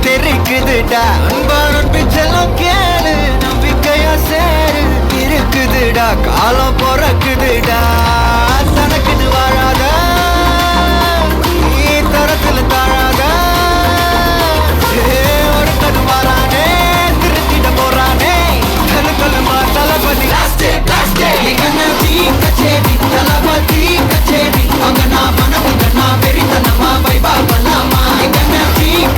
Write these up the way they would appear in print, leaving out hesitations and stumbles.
தெரிக்குதுடா அன்பான பிச்செல்லாம் கேளு நம்பிக்கையா சேரு இருக்குதுடா காலம் பிறக்குதுடா தனக்குன்னு வாழாத நீ தரத்துல தாழாத ஒரு கண் வாரானே திருத்திட போறானே கலுக்கலுமா தளபதி கச்சேரி தளபதி கச்சேரி அங்க நான் மனதுங்க நான் வெறித்தனமா வைபா பண்ணலாமா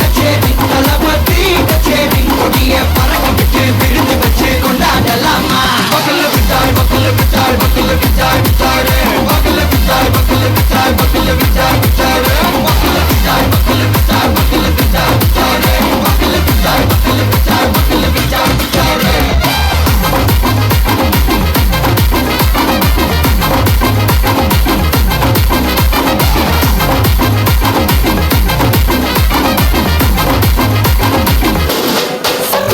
கச்சேரி தளபதி கச்சேரி கொடிய பறக்க விட்டு விருந்து வச்சு கொண்டாடலாமா பக்கல்ல விட்டாய் பக்கல்ல விட்டாய் பக்கல்ல விட்டாய் விட்டாரு பக்கல்ல விட்டாய் பக்கல்ல விட்டாய் பக்கல்ல விட்டாய் விட்டாரு பக்கல்ல விட்டாய் பக்கல்ல விட்டாய் பக்கல்ல விட்டாய் விட்டாரு பக்கல்ல விட்டாய் பக்கல்ல விட்டாய் பக்கல்ல விட்டாய் விட்டாரு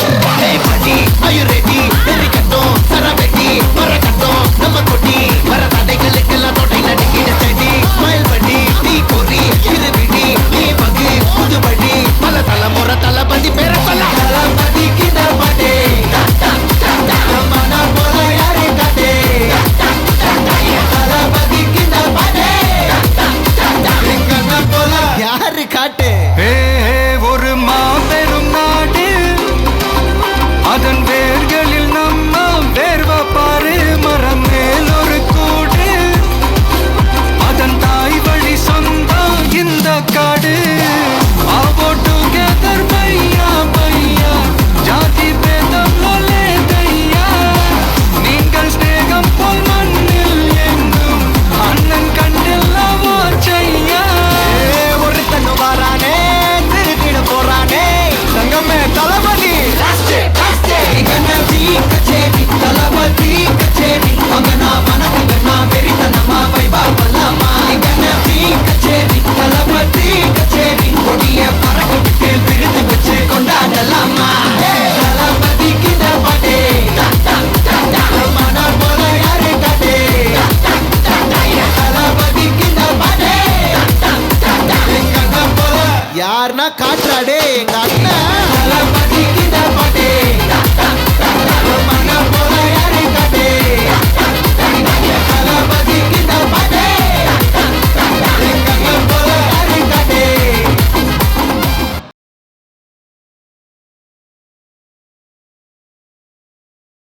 Are you ready? Erikattom, Saraveti, Marakattom, Namakoti, Maratadaigalukella thottai nadikida steady, smile buddy, nee kori, iruvidi, nee bagi, pudubadi, pala talamura talabadi pera solla, talabadi kida pade, namana pola yare kade, talabadi kida pade, engana pola yaru kaate, ஒரு மாபெரும் நாடு அதன் வேர்களில் நம்ம வேர்வ பாரு மரம் மேல் ஒரு கூடு அதன் தாய் வழி சொந்தம் இந்த காடு ஆவோ டுகெதர் பையா பையா ஜாதி பேதம் லோலே தையா நீங்கள் ஸ்நேகம் போல் மண்ணில் எங்கும் அண்ணன் கண்டில்லவோ செய்யா ஒரு தன்னு வாரானே திருத்திட போறானே தங்கமே தளபதி கச்சேரி தளபதி கச்சேரி அங்க நான் மனதுங்க நான் வெறித்தனமா வைபா பண்ணலாமா கச்சேரி தளபதி கச்சேரி கொடிய பறக்க விட்டு விருந்து வச்சு கொண்டாடலாமா தளபதி கிட்ட பாட்டே மன போல யாரு காட்டே தளபதி கிட்ட பாட்டே எங்க போல யாருன்னா காட்டுறாடே